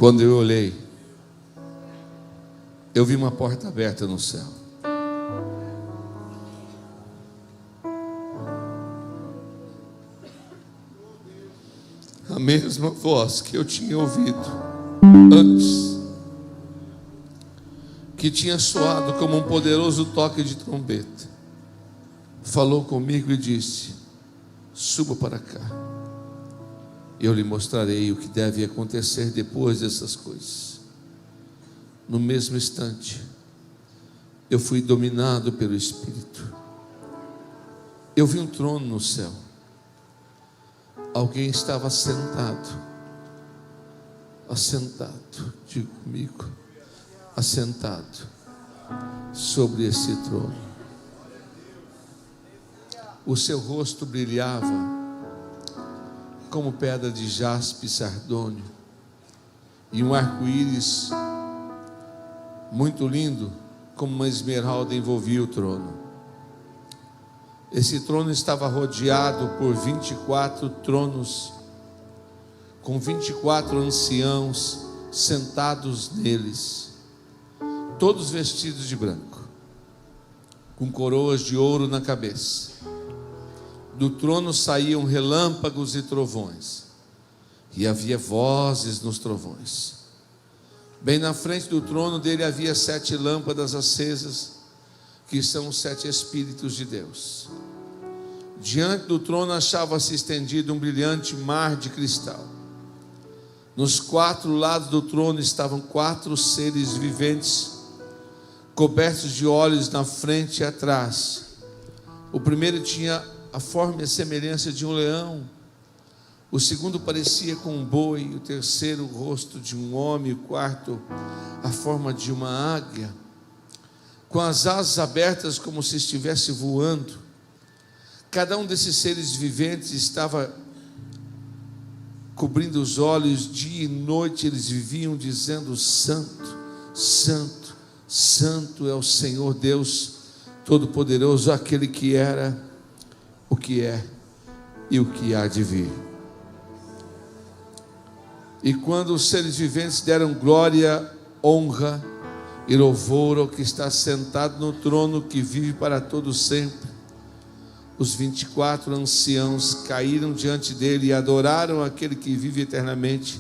Quando eu olhei, eu vi uma porta aberta no céu. A mesma voz que eu tinha ouvido antes, que tinha soado como um poderoso toque de trombeta, falou comigo e disse: suba para cá, eu lhe mostrarei o que deve acontecer depois dessas coisas. No mesmo instante, eu fui dominado pelo Espírito. Eu vi um trono no céu. Alguém estava assentado, diga comigo, assentado sobre esse trono. O seu rosto brilhava como pedra de jaspe e sardônio, e um arco-íris muito lindo, como uma esmeralda, envolvia o trono. Esse trono estava rodeado por 24 tronos, com 24 anciãos sentados neles, todos vestidos de branco, com coroas de ouro na cabeça. Do trono saíam relâmpagos e trovões, e havia vozes nos trovões. Bem na frente do trono dele havia 7 lâmpadas acesas, que são os 7 Espíritos de Deus. Diante do trono achava-se estendido um brilhante mar de cristal. Nos 4 lados do trono estavam 4 seres viventes, cobertos de olhos na frente e atrás. O primeiro tinha a forma e a semelhança de um leão, o segundo parecia com um boi, o terceiro o rosto de um homem, o quarto a forma de uma águia, com as asas abertas como se estivesse voando. Cada um desses seres viventes estava cobrindo os olhos dia e noite. Eles viviam dizendo: Santo, Santo, Santo é o Senhor Deus Todo-Poderoso, aquele que era, o que é e o que há de vir. E quando os seres viventes deram glória, honra e louvor ao que está sentado no trono, que vive para todo sempre, os 24 anciãos caíram diante dele e adoraram aquele que vive eternamente,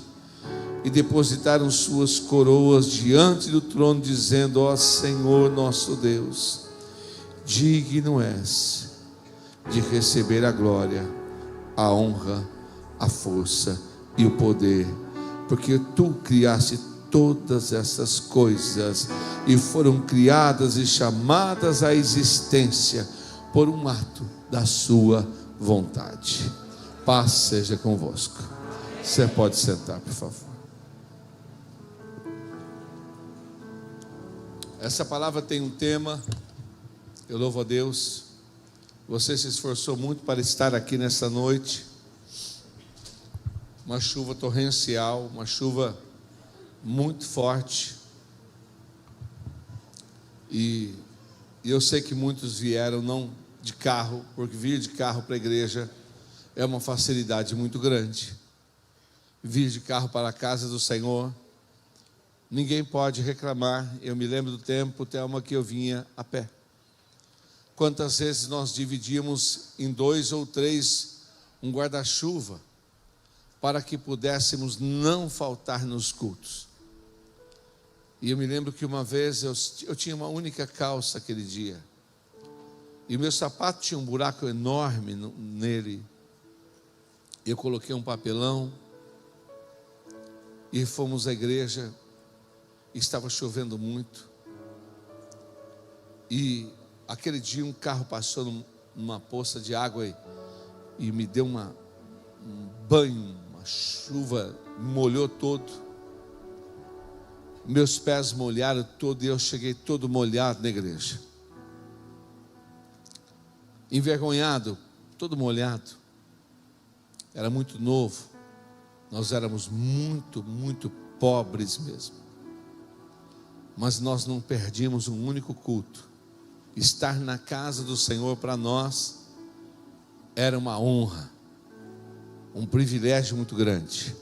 e depositaram suas coroas diante do trono, dizendo: ó Senhor nosso Deus, digno és de receber a glória, a honra, a força e o poder, porque tu criaste todas essas coisas, e foram criadas e chamadas à existência por um ato da sua vontade. Paz seja convosco. Você pode sentar, por favor. Essa palavra tem um tema. Eu louvo a Deus. Você se esforçou muito para estar aqui nessa noite. Uma chuva torrencial, uma chuva muito forte. E eu sei que muitos vieram não de carro, porque vir de carro para a igreja é uma facilidade muito grande. Vir de carro para a casa do Senhor, ninguém pode reclamar. Eu me lembro do tempo, Thelma, que eu vinha a pé. Quantas vezes nós dividíamos em 2 ou 3 um guarda-chuva para que pudéssemos não faltar nos cultos. E eu me lembro que uma vez eu tinha uma única calça aquele dia, e o meu sapato tinha um buraco enorme nele. Eu coloquei um papelão e fomos à igreja. Estava chovendo muito, e aquele dia um carro passou numa poça de água e me deu um banho, uma chuva, me molhou todo. Meus pés molharam todo e eu cheguei todo molhado na igreja. Envergonhado, todo molhado. Era muito novo. Nós éramos muito, muito pobres mesmo. Mas nós não perdíamos um único culto. Estar na casa do Senhor para nós era uma honra, um privilégio muito grande.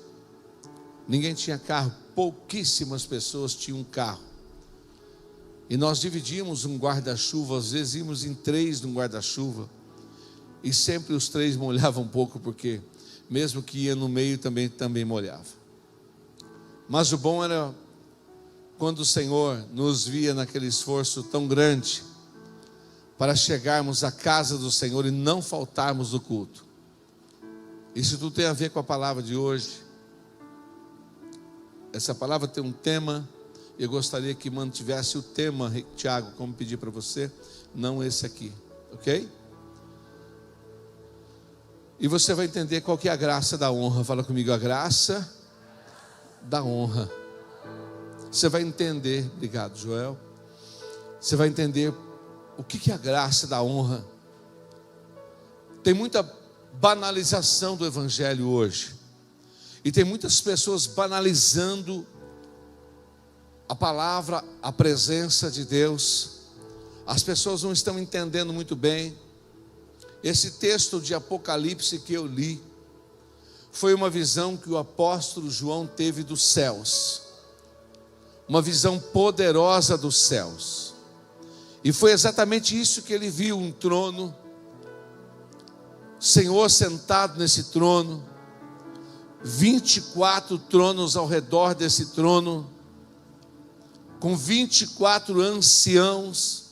Ninguém tinha carro pouquíssimas pessoas tinham um carro. E nós dividíamos um guarda-chuva, às vezes íamos em 3 num guarda-chuva. E sempre os 3 molhavam um pouco, porque mesmo que ia no meio também molhava. Mas o bom era quando o Senhor nos via naquele esforço tão grande para chegarmos à casa do Senhor e não faltarmos do culto. Isso tudo tem a ver com a palavra de hoje. Essa palavra tem um tema. Eu gostaria que mantivesse o tema, Tiago, como pedi para você, não esse aqui, ok? E você vai entender qual que é a graça da honra. Fala comigo, a graça da honra. Você vai entender, obrigado, Joel. Você vai entender o que é a graça da honra. Tem muita banalização do evangelho hoje. E tem muitas pessoas banalizando a palavra, a presença de Deus. As pessoas não estão entendendo muito bem. Esse texto de Apocalipse que eu li foi uma visão que o apóstolo João teve dos céus. Uma visão poderosa dos céus. E foi exatamente isso que ele viu, um trono, Senhor sentado nesse trono, 24 tronos ao redor desse trono, com 24 anciãos.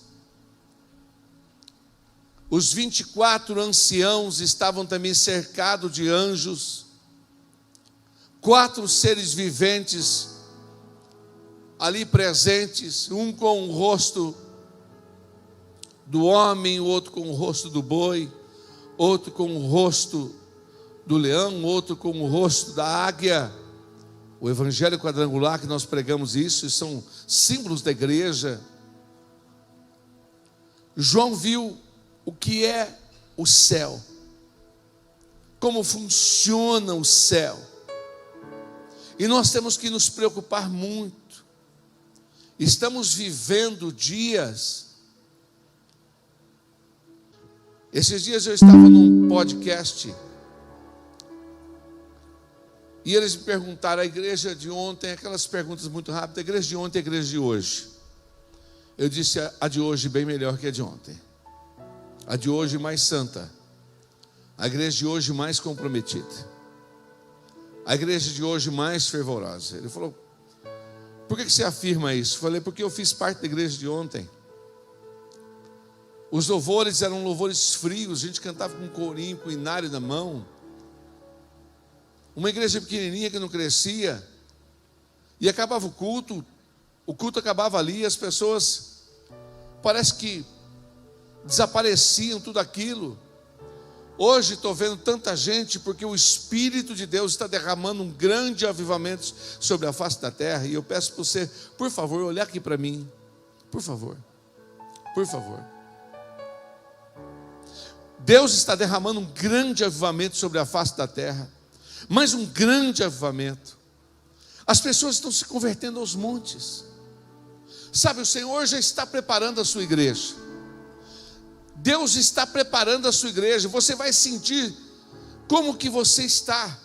Os 24 anciãos estavam também cercados de anjos, 4 seres viventes ali presentes, um com o rosto do homem, o outro com o rosto do boi, outro com o rosto do leão, outro com o rosto da águia. O evangelho quadrangular que nós pregamos isso são símbolos da igreja. João viu o que é o céu, como funciona o céu, e nós temos que nos preocupar muito. Estamos vivendo dias. Esses dias eu estava num podcast e eles me perguntaram, a igreja de ontem, aquelas perguntas muito rápidas, a igreja de ontem e a igreja de hoje. Eu disse, a de hoje bem melhor que a de ontem. A de hoje mais santa. A igreja de hoje mais comprometida. A igreja de hoje mais fervorosa. Ele falou, por que você afirma isso? Eu falei, porque eu fiz parte da igreja de ontem. Os louvores eram louvores frios, a gente cantava com um corinho, com inário na mão. Uma igreja pequenininha que não crescia. E acabava o culto acabava ali, as pessoas parece que desapareciam tudo aquilo. Hoje estou vendo tanta gente, porque o Espírito de Deus está derramando um grande avivamento sobre a face da terra. E eu peço para você, por favor, olhar aqui para mim. Por favor. Por favor. Deus está derramando um grande avivamento sobre a face da terra. Mas um grande avivamento. As pessoas estão se convertendo aos montes. Sabe, o Senhor já está preparando a sua igreja. Deus está preparando a sua igreja. Você vai sentir como que você está,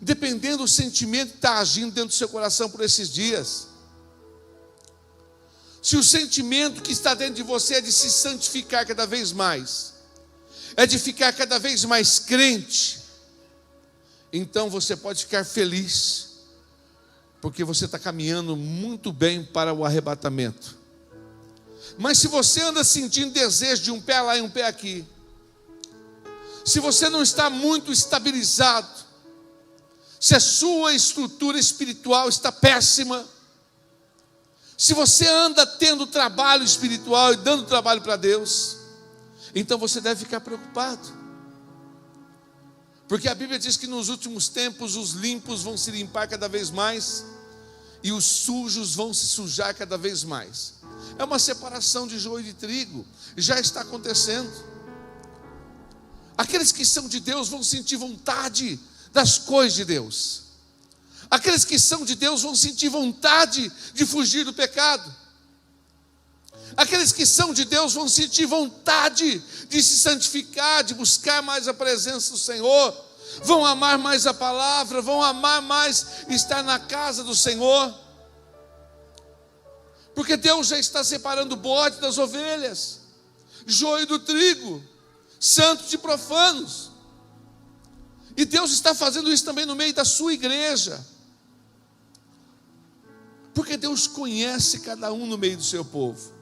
dependendo do sentimento que está agindo dentro do seu coração por esses dias. Se o sentimento que está dentro de você é de se santificar cada vez mais, é de ficar cada vez mais crente, então você pode ficar feliz, porque você está caminhando muito bem para o arrebatamento. Mas se você anda sentindo desejo de um pé lá e um pé aqui, se você não está muito estabilizado, se a sua estrutura espiritual está péssima, se você anda tendo trabalho espiritual e dando trabalho para Deus, então você deve ficar preocupado. Porque a Bíblia diz que nos últimos tempos os limpos vão se limpar cada vez mais e os sujos vão se sujar cada vez mais. É uma separação de joio e de trigo, já está acontecendo. Aqueles que são de Deus vão sentir vontade das coisas de Deus. Aqueles que são de Deus vão sentir vontade de fugir do pecado. Aqueles que são de Deus vão sentir vontade de se santificar, de buscar mais a presença do Senhor, vão amar mais a palavra, vão amar mais estar na casa do Senhor. Porque Deus já está separando o bode das ovelhas, joio do trigo, santos de profanos. E Deus está fazendo isso também no meio da sua igreja. Porque Deus conhece cada um no meio do seu povo.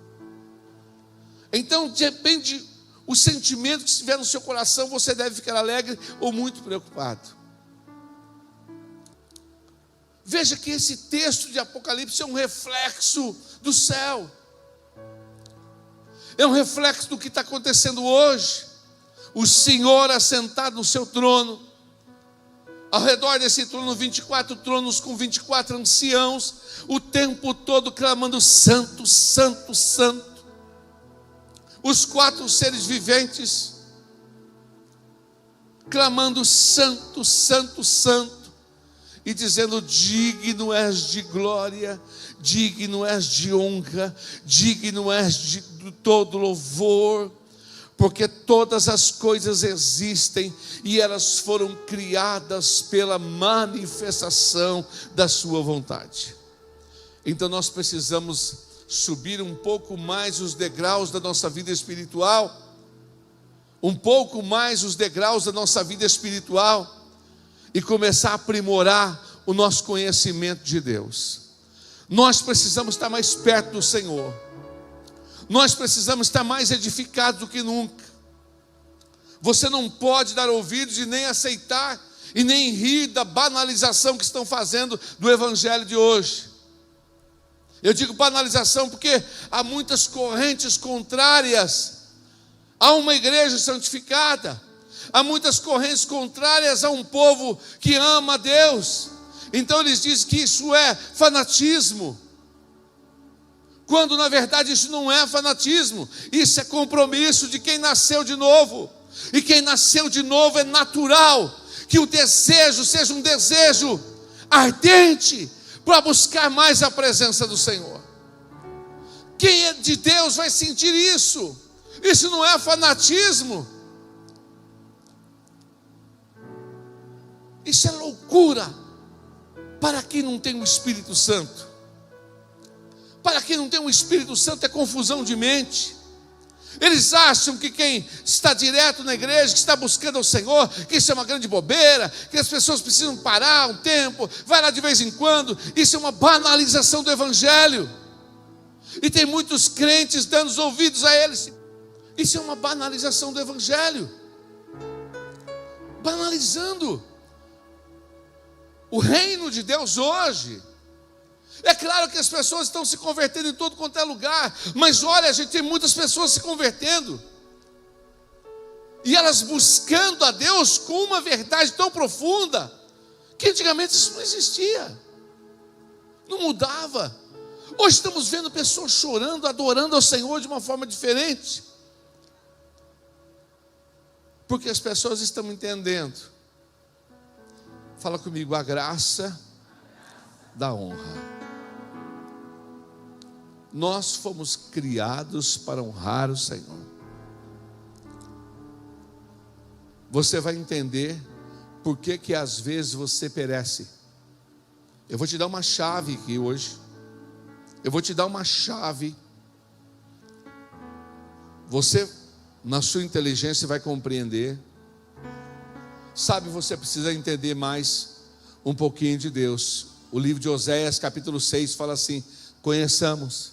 Então, depende o sentimento que estiver no seu coração, você deve ficar alegre ou muito preocupado. Veja que esse texto de Apocalipse é um reflexo do céu. É um reflexo do que está acontecendo hoje. O Senhor assentado no seu trono. Ao redor desse trono, 24 tronos com 24 anciãos, o tempo todo clamando: santo, santo, santo. Os 4 seres viventes clamando: santo, santo, santo, e dizendo: digno és de glória, digno és de honra, digno és de todo louvor, porque todas as coisas existem e elas foram criadas pela manifestação da sua vontade. Então nós precisamos subir um pouco mais os degraus da nossa vida espiritual, um pouco mais os degraus da nossa vida espiritual, e começar a aprimorar o nosso conhecimento de Deus. Nós precisamos estar mais perto do Senhor. Nós precisamos estar mais edificados do que nunca. Você não pode dar ouvidos e nem aceitar e nem rir da banalização que estão fazendo do evangelho de hoje. Eu digo banalização porque há muitas correntes contrárias a uma igreja santificada. Há muitas correntes contrárias a um povo que ama a Deus. Então eles dizem que isso é fanatismo, quando na verdade isso não é fanatismo, isso é compromisso de quem nasceu de novo. E quem nasceu de novo é natural que o desejo seja um desejo ardente para buscar mais a presença do Senhor. Quem é de Deus vai sentir isso. Isso não é fanatismo. Isso é loucura para quem não tem o Espírito Santo. Para quem não tem o Espírito Santo é confusão de mente. Eles acham que quem está direto na igreja, que está buscando ao Senhor, que isso é uma grande bobeira, que as pessoas precisam parar um tempo, vai lá de vez em quando. Isso é uma banalização do evangelho. E tem muitos crentes dando os ouvidos a eles. Isso é uma banalização do evangelho. Banalizando o reino de Deus hoje. É claro que as pessoas estão se convertendo em todo quanto é lugar, mas olha, a gente tem muitas pessoas se convertendo, e elas buscando a Deus com uma verdade tão profunda, que antigamente isso não existia, não mudava. Hoje estamos vendo pessoas chorando, adorando ao Senhor de uma forma diferente, porque as pessoas estão entendendo. Fala comigo: a graça da honra. Nós fomos criados para honrar o Senhor. Você vai entender por que às vezes você perece. Eu vou te dar uma chave aqui hoje. Eu vou te dar uma chave. Você, na sua inteligência, vai compreender. Sabe, você precisa entender mais um pouquinho de Deus. O livro de Oséias, capítulo 6, fala assim: conheçamos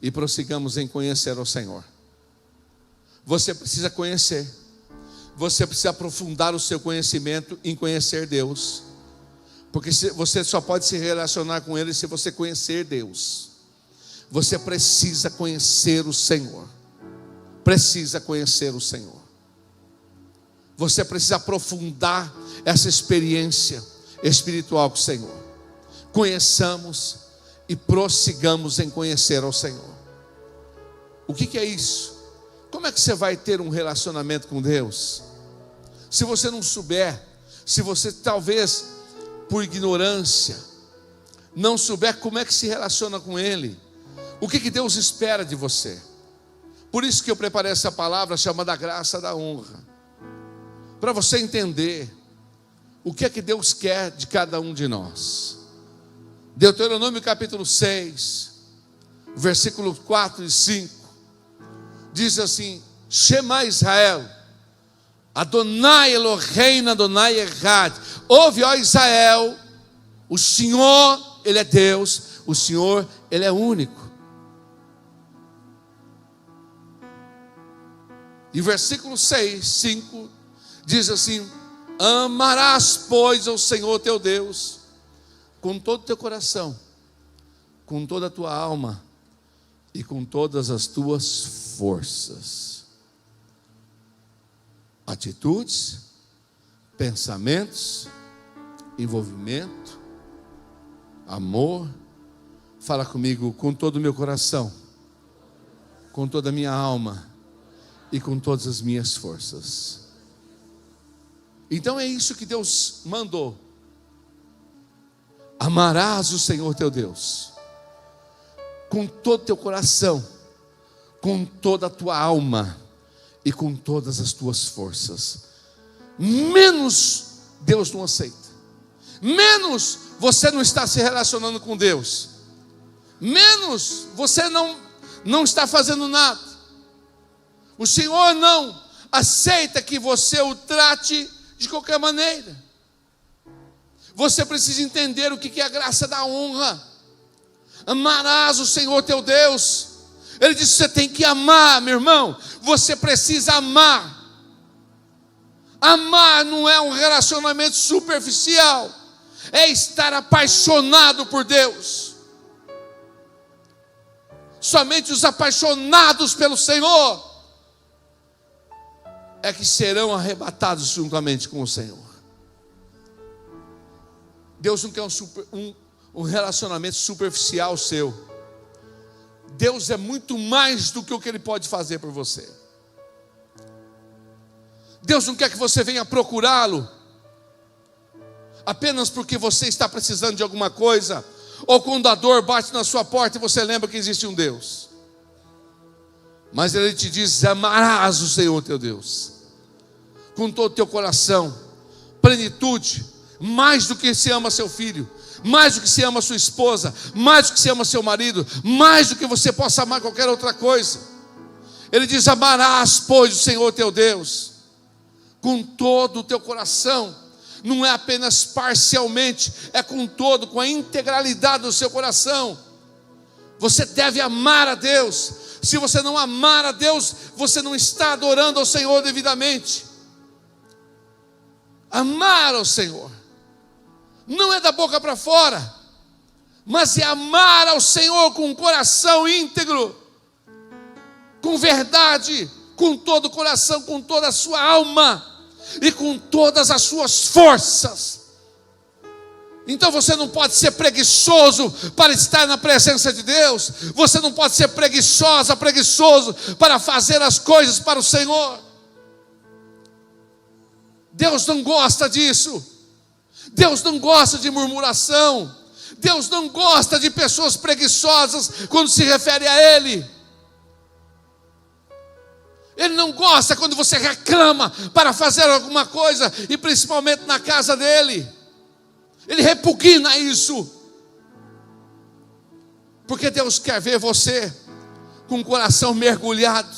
e prossigamos em conhecer ao Senhor. Você precisa conhecer. Você precisa aprofundar o seu conhecimento em conhecer Deus. Porque você só pode se relacionar com Ele se você conhecer Deus. Você precisa conhecer o Senhor. Precisa conhecer o Senhor. Você precisa aprofundar essa experiência espiritual com o Senhor. Conheçamos e prossigamos em conhecer ao Senhor. O que é isso? Como é que você vai ter um relacionamento com Deus? Se você não souber, se você talvez por ignorância não souber como é que se relaciona com Ele, o que Deus espera de você? Por isso que eu preparei essa palavra chamada graça da honra, para você entender o que é que Deus quer de cada um de nós. Deuteronômio capítulo 6, versículos 4 e 5, diz assim: Shema Israel, Adonai Eloheinu Adonai Echad. Ouve, ó Israel, o Senhor, Ele é Deus, o Senhor, Ele é único. E versículo 6, 5, diz assim: amarás, pois, ao Senhor teu Deus, com todo o teu coração, com toda a tua alma e com todas as tuas forças. Atitudes, pensamentos, envolvimento, amor. Fala comigo: com todo o meu coração, com toda a minha alma e com todas as minhas forças. Então é isso que Deus mandou. Amarás o Senhor teu Deus com todo o teu coração, com toda a tua alma e com todas as tuas forças. Menos Deus não aceita, menos você não está se relacionando com Deus, menos você não está fazendo nada. O Senhor não aceita que você o trate de qualquer maneira. Você precisa entender o que é a graça da honra. Amarás o Senhor teu Deus. Ele disse: você tem que amar, meu irmão. Você precisa amar. Amar não é um relacionamento superficial, é estar apaixonado por Deus. Somente os apaixonados pelo Senhor é que serão arrebatados juntamente com o Senhor. Deus não quer um relacionamento superficial seu. Deus é muito mais do que o que Ele pode fazer por você. Deus não quer que você venha procurá-lo apenas porque você está precisando de alguma coisa, ou quando a dor bate na sua porta e você lembra que existe um Deus. Mas Ele te diz: amarás o Senhor teu Deus com todo o teu coração, plenitude, mais do que se ama seu filho, mais do que se ama sua esposa, mais do que se ama seu marido, mais do que você possa amar qualquer outra coisa. Ele diz: amarás, pois, o Senhor teu Deus com todo o teu coração. Não é apenas parcialmente, é com todo, com a integralidade do seu coração. Você deve amar a Deus. Se você não amar a Deus, você não está adorando ao Senhor devidamente. Amar ao Senhor não é da boca para fora, mas é amar ao Senhor com um coração íntegro, com verdade, com todo o coração, com toda a sua alma e com todas as suas forças. Então você não pode ser preguiçoso para estar na presença de Deus. Você não pode ser preguiçoso para fazer as coisas para o Senhor. Deus não gosta disso. Deus não gosta de murmuração. Deus não gosta de pessoas preguiçosas quando se refere a Ele. Ele não gosta quando você reclama para fazer alguma coisa, e principalmente na casa dele. Ele repugna isso. Porque Deus quer ver você com o coração mergulhado.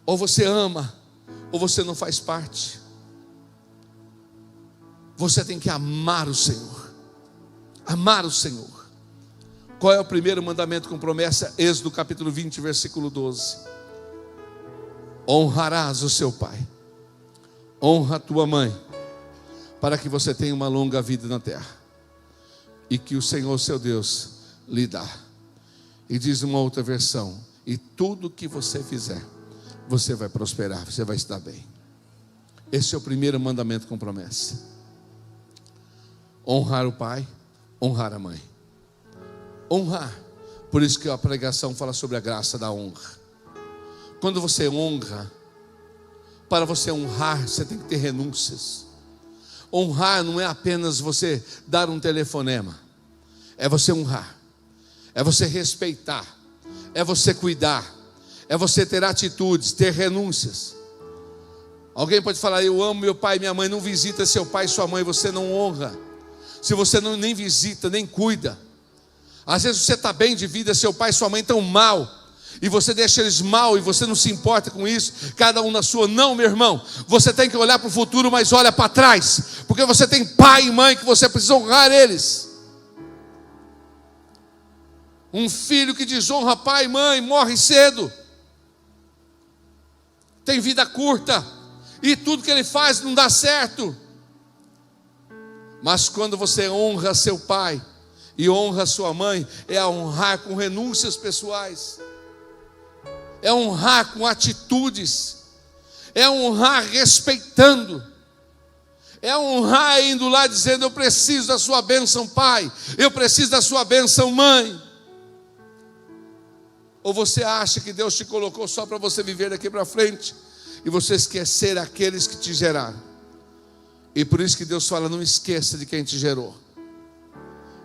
Ou você ama, ou você não faz parte. Você tem que amar o Senhor. Amar o Senhor. Qual é o primeiro mandamento com promessa? Êxodo capítulo 20, versículo 12. Honrarás o seu pai, honra a tua mãe, para que você tenha uma longa vida na terra, e que o Senhor seu Deus lhe dá. E diz uma outra versão: e tudo que você fizer, você vai prosperar, você vai estar bem. Esse é o primeiro mandamento com promessa. Honrar o pai, honrar a mãe. Honrar. Por isso que a pregação fala sobre a graça da honra. Quando você honra, para você honrar, você tem que ter renúncias. Honrar não é apenas você dar um telefonema. É você honrar. É você respeitar. É você cuidar. É você ter atitudes, ter renúncias. Alguém pode falar: eu amo meu pai e minha mãe. Não visita seu pai e sua mãe, você não honra. Se você não nem visita, nem cuida. Às vezes você está bem de vida, seu pai e sua mãe estão mal, e você deixa eles mal, e você não se importa com isso, cada um na sua. Não, meu irmão, você tem que olhar para o futuro, mas olha para trás, porque você tem pai e mãe que você precisa honrar eles. Um filho que desonra pai e mãe morre cedo, tem vida curta, e tudo que ele faz não dá certo. Mas quando você honra seu pai e honra sua mãe, é a honrar com renúncias pessoais, é honrar com atitudes, é honrar respeitando, é honrar indo lá dizendo: eu preciso da sua bênção, pai, eu preciso da sua bênção, mãe. Ou você acha que Deus te colocou só para você viver daqui para frente, e você esquecer aqueles que te geraram? E por isso que Deus fala: não esqueça de quem te gerou.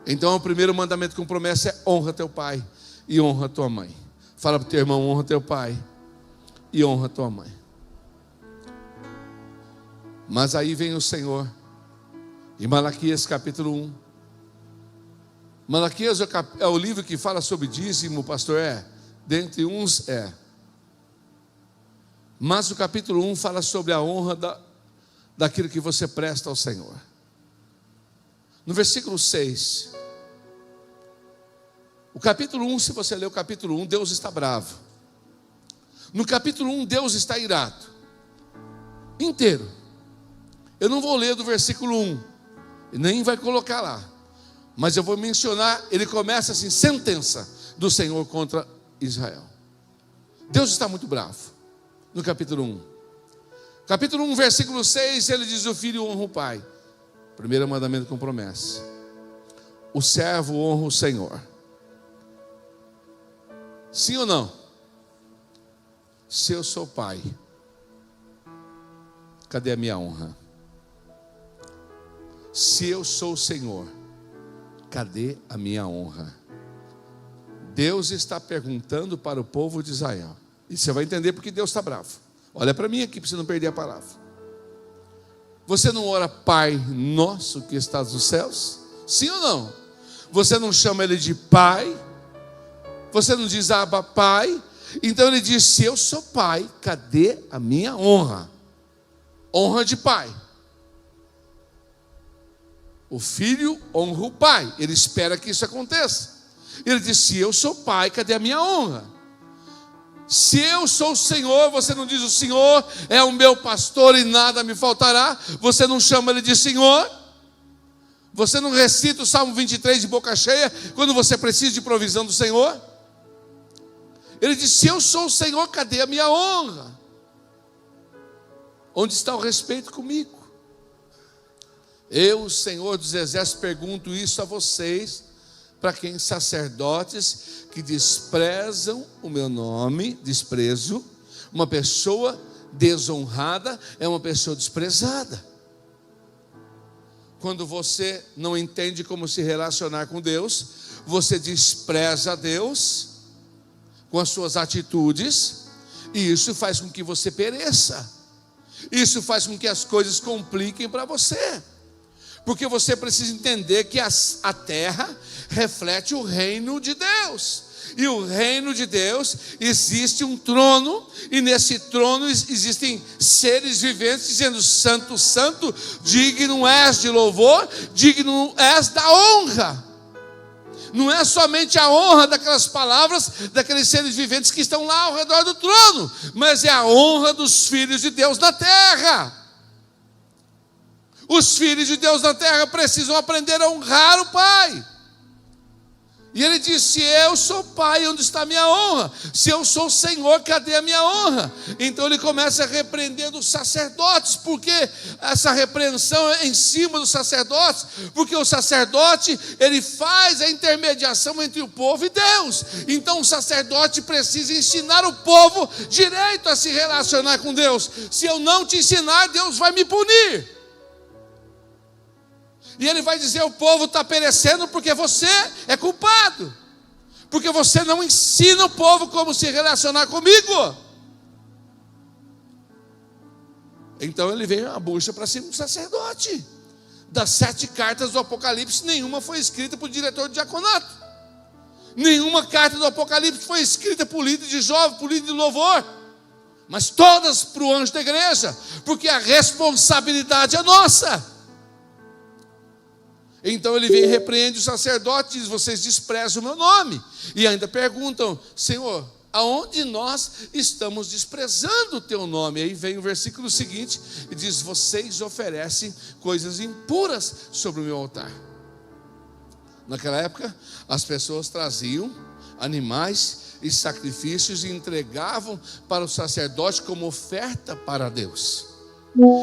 Então o primeiro mandamento com promessa é: honra teu pai e honra tua mãe. Fala para o teu irmão: honra teu pai e honra tua mãe. Mas aí vem o Senhor, em Malaquias capítulo 1. Malaquias é o livro que fala sobre dízimo, pastor? Dentre uns Mas o capítulo 1 fala sobre a honra daquilo que você presta ao Senhor. No versículo 6, o capítulo 1, se você ler o capítulo 1, Deus está bravo. No capítulo 1, Deus está irado inteiro. Eu não vou ler do versículo 1, nem vai colocar lá, mas eu vou mencionar. Ele começa assim: sentença do Senhor contra Israel. Deus está muito bravo. No capítulo 1, capítulo 1, versículo 6, ele diz: o filho honra o pai. Primeiro mandamento com promessa. O servo honra o Senhor. Sim ou não? Se eu sou pai, cadê a minha honra? Se eu sou o Senhor, cadê a minha honra? Deus está perguntando para o povo de Israel. E você vai entender porque Deus está bravo. Olha para mim aqui para você não perder a palavra. Você não ora: Pai nosso que estás nos céus? Sim ou não? Você não chama ele de pai? Você não diz Abba, pai? Então ele diz: se eu sou pai, cadê a minha honra? Honra de pai. O filho honra o pai, ele espera que isso aconteça. Ele diz: se eu sou pai, cadê a minha honra? Se eu sou o Senhor, você não diz: o Senhor é o meu pastor e nada me faltará. Você não chama ele de Senhor. Você não recita o Salmo 23 de boca cheia quando você precisa de provisão do Senhor. Ele diz: se eu sou o Senhor, cadê a minha honra? Onde está o respeito comigo? Eu, o Senhor dos Exércitos, pergunto isso a vocês, para quem sacerdotes que desprezam o meu nome, desprezo. Uma pessoa desonrada é uma pessoa desprezada. Quando você não entende como se relacionar com Deus, você despreza a Deus com as suas atitudes, e isso faz com que você pereça. Isso faz com que as coisas compliquem para você. Porque você precisa entender que a terra reflete o reino de Deus. E o reino de Deus, existe um trono, e nesse trono existem seres viventes dizendo: santo, santo, digno és de louvor, digno és da honra. Não é somente a honra daquelas palavras, daqueles seres viventes que estão lá ao redor do trono, mas é a honra dos filhos de Deus na terra. Os filhos de Deus na terra precisam aprender a honrar o Pai. E ele diz: se eu sou pai, onde está a minha honra? Se eu sou Senhor, cadê a minha honra? Então ele começa repreendendo os sacerdotes. Por que essa repreensão é em cima dos sacerdotes? Porque o sacerdote, ele faz a intermediação entre o povo e Deus. Então o sacerdote precisa ensinar o povo direito a se relacionar com Deus. Se eu não te ensinar, Deus vai me punir. E ele vai dizer: o povo está perecendo porque você é culpado, porque você não ensina o povo como se relacionar comigo. Então ele veio uma bucha para cima do sacerdote. Das 7 cartas do Apocalipse, nenhuma foi escrita por diretor de diaconato. Nenhuma carta do Apocalipse foi escrita por líder de jovem, por líder de louvor. Mas todas para o anjo da igreja, porque a responsabilidade é nossa. Então ele vem e repreende o sacerdote e diz: vocês desprezam o meu nome. E ainda perguntam: Senhor, aonde nós estamos desprezando o teu nome? Aí vem o versículo seguinte e diz: vocês oferecem coisas impuras sobre o meu altar. Naquela época, as pessoas traziam animais e sacrifícios e entregavam para o sacerdote como oferta para Deus.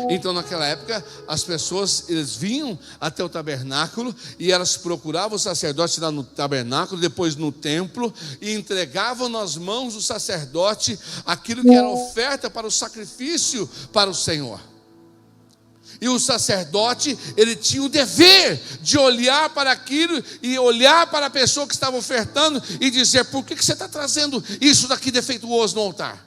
Então naquela época as pessoas, eles vinham até o tabernáculo e elas procuravam o sacerdote lá no tabernáculo, depois no templo, e entregavam nas mãos do sacerdote aquilo que era oferta para o sacrifício para o Senhor. E o sacerdote, ele tinha o dever de olhar para aquilo e olhar para a pessoa que estava ofertando e dizer: por que você está trazendo isso daqui defeituoso no altar?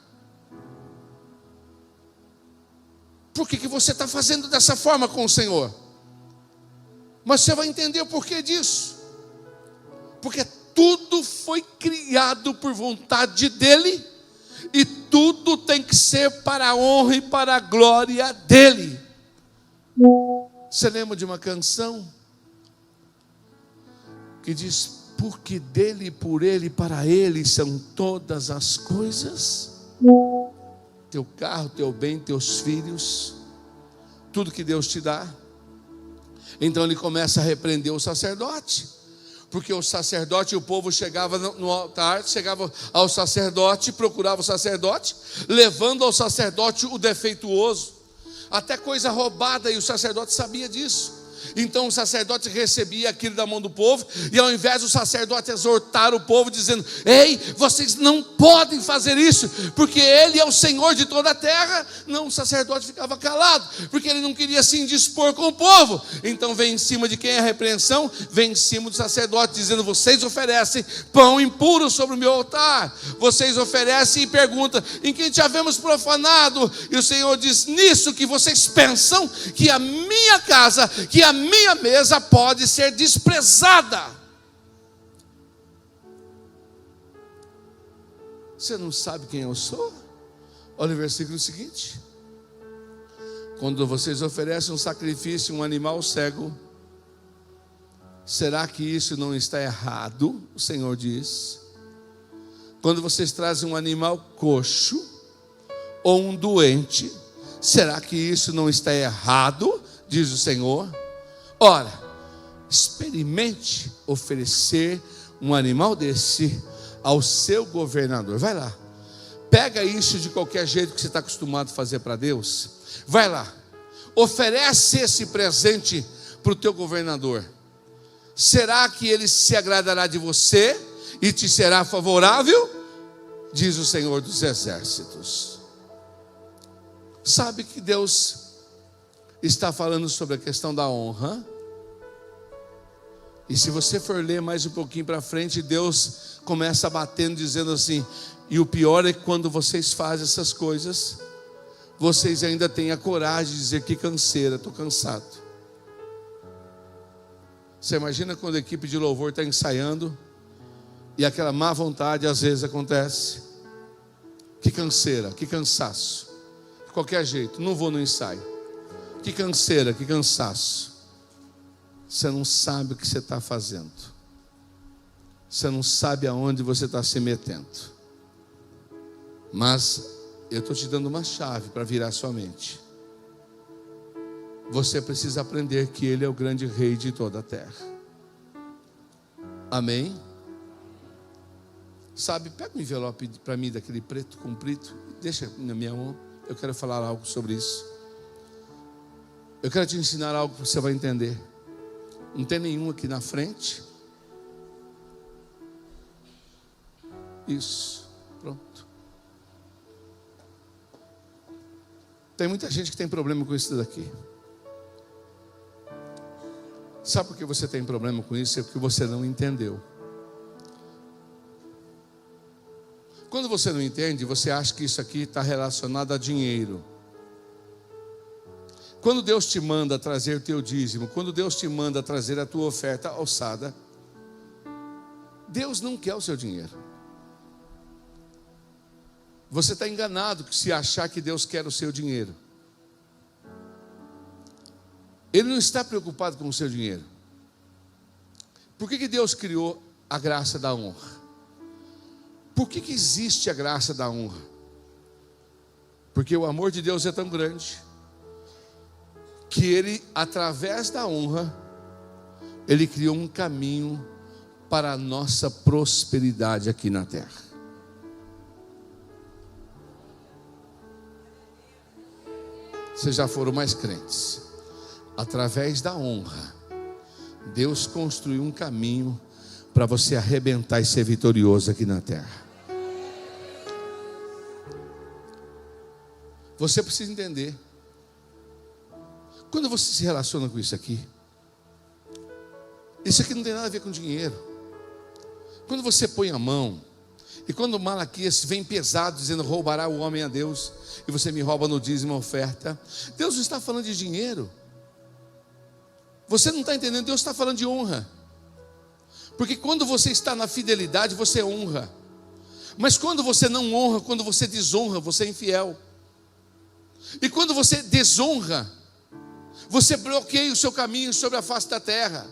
Por que você está fazendo dessa forma com o Senhor? Mas você vai entender o porquê disso. Porque tudo foi criado por vontade dEle, e tudo tem que ser para a honra e para a glória dEle. Você lembra de uma canção que diz: porque dEle, por Ele, para Ele são todas as coisas? Teu carro, teu bem, teus filhos, tudo que Deus te dá. Então ele começa a repreender o sacerdote, porque o sacerdote e o povo chegava no altar, chegava ao sacerdote, procurava o sacerdote, levando ao sacerdote o defeituoso, até coisa roubada, e o sacerdote sabia disso. Então o sacerdote recebia aquilo da mão do povo, e ao invés do sacerdote exortar o povo, dizendo: ei, vocês não podem fazer isso, porque Ele é o Senhor de toda a terra. Não, o sacerdote ficava calado, porque ele não queria se indispor com o povo. Então vem em cima de quem é a repreensão? Vem em cima do sacerdote, dizendo: vocês oferecem pão impuro sobre o meu altar. Vocês oferecem e perguntam: em quem te havemos profanado? E o Senhor diz: nisso que vocês pensam que a minha casa, que a minha mesa pode ser desprezada. Você não sabe quem eu sou? Olha o versículo seguinte: quando vocês oferecem um sacrifício, um animal cego, será que isso não está errado? O Senhor diz. Quando vocês trazem um animal coxo ou um doente, será que isso não está errado? Diz o Senhor. Ora, experimente oferecer um animal desse ao seu governador. Vai lá, pega isso de qualquer jeito que você está acostumado a fazer para Deus. Vai lá, oferece esse presente para o teu governador. Será que ele se agradará de você e te será favorável? Diz o Senhor dos Exércitos. Sabe que Deus está falando sobre a questão da honra? E se você for ler mais um pouquinho para frente, Deus começa batendo, dizendo assim: e o pior é que quando vocês fazem essas coisas, vocês ainda têm a coragem de dizer: que canseira, estou cansado. Você imagina quando a equipe de louvor está ensaiando e aquela má vontade às vezes acontece? Que canseira, que cansaço. De qualquer jeito, não vou no ensaio. Que canseira, que cansaço. Você não sabe o que você está fazendo. Você não sabe aonde você está se metendo. Mas eu estou te dando uma chave para virar sua mente. Você precisa aprender que Ele é o grande Rei de toda a terra. Amém? Sabe, pega um envelope para mim daquele preto comprido, deixa na minha mão. Eu quero falar algo sobre isso. Eu quero te ensinar algo que você vai entender. Não tem nenhum aqui na frente. Isso, pronto. Tem muita gente que tem problema com isso daqui. Sabe por que você tem problema com isso? É porque você não entendeu. Quando você não entende, você acha que isso aqui está relacionado a dinheiro. Quando Deus te manda trazer o teu dízimo, quando Deus te manda trazer a tua oferta alçada, Deus não quer o seu dinheiro. Você está enganado se achar que Deus quer o seu dinheiro. Ele não está preocupado com o seu dinheiro. Por que Deus criou a graça da honra? Por que existe a graça da honra? Porque o amor de Deus é tão grande que Ele, através da honra, Ele criou um caminho para a nossa prosperidade aqui na terra. Vocês já foram mais crentes. Através da honra, Deus construiu um caminho para você arrebentar e ser vitorioso aqui na terra. Você precisa entender. Quando você se relaciona com isso aqui não tem nada a ver com dinheiro. Quando você põe a mão, e quando Malaquias vem pesado dizendo: roubará o homem a Deus, e você me rouba no dízimo a oferta, Deus não está falando de dinheiro. Você não está entendendo, Deus está falando de honra. Porque quando você está na fidelidade, você honra. Mas quando você não honra, quando você desonra, você é infiel. E quando você desonra, você bloqueia o seu caminho sobre a face da terra.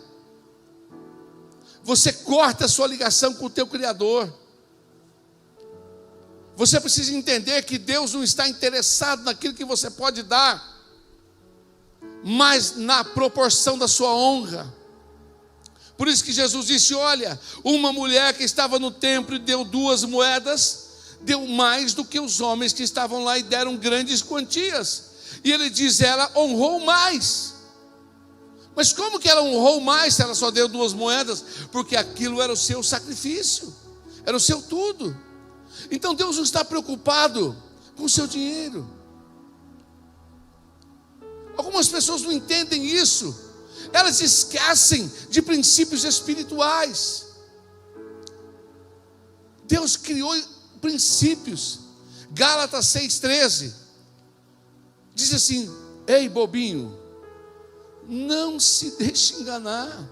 Você corta a sua ligação com o teu Criador. Você precisa entender que Deus não está interessado naquilo que você pode dar, mas na proporção da sua honra. Por isso que Jesus disse: olha, uma mulher que estava no templo e deu 2 moedas, deu mais do que os homens que estavam lá e deram grandes quantias. E ele diz: ela honrou mais. Mas como que ela honrou mais se ela só deu 2 moedas? Porque aquilo era o seu sacrifício, era o seu tudo. Então Deus não está preocupado com o seu dinheiro. Algumas pessoas não entendem isso. Elas esquecem de princípios espirituais. Deus criou princípios. Gálatas 6,13 diz assim: ei, bobinho, não se deixe enganar.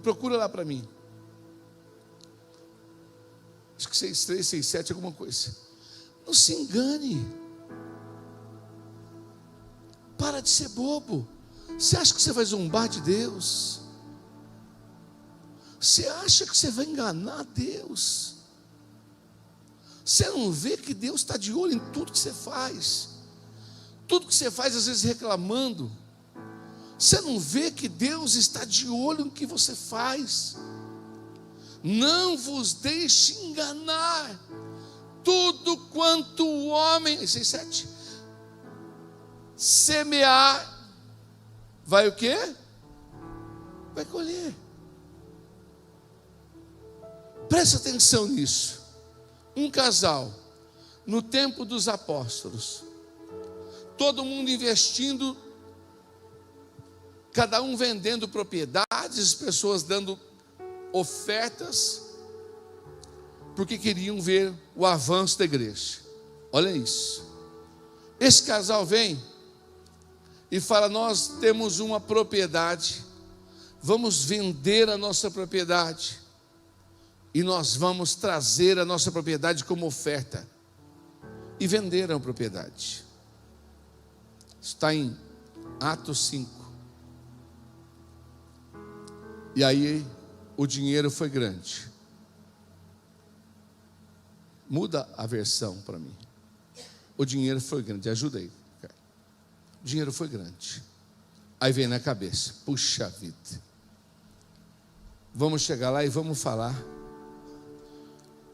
Procura lá para mim. Acho que 6,3, 6,7, alguma coisa. Não se engane. Para de ser bobo. Você acha que você vai zombar de Deus? Você acha que você vai enganar Deus? Você não vê que Deus está de olho em tudo que você faz? Tudo que você faz, às vezes reclamando. Você não vê que Deus está de olho no que você faz? Não vos deixe enganar. Tudo quanto o homem, 6,7, semear, vai o quê? Vai colher. Presta atenção nisso. Um casal, no tempo dos apóstolos, todo mundo investindo, cada um vendendo propriedades, as pessoas dando ofertas, porque queriam ver o avanço da igreja. Olha isso. Esse casal vem e fala: nós temos uma propriedade, vamos vender a nossa propriedade, e nós vamos trazer a nossa propriedade como oferta. E venderam a propriedade. Está em Atos 5. E aí o dinheiro foi grande. Muda a versão para mim. O dinheiro foi grande. Ajuda aí, cara. O dinheiro foi grande. Aí vem na cabeça: puxa vida, vamos chegar lá e vamos falar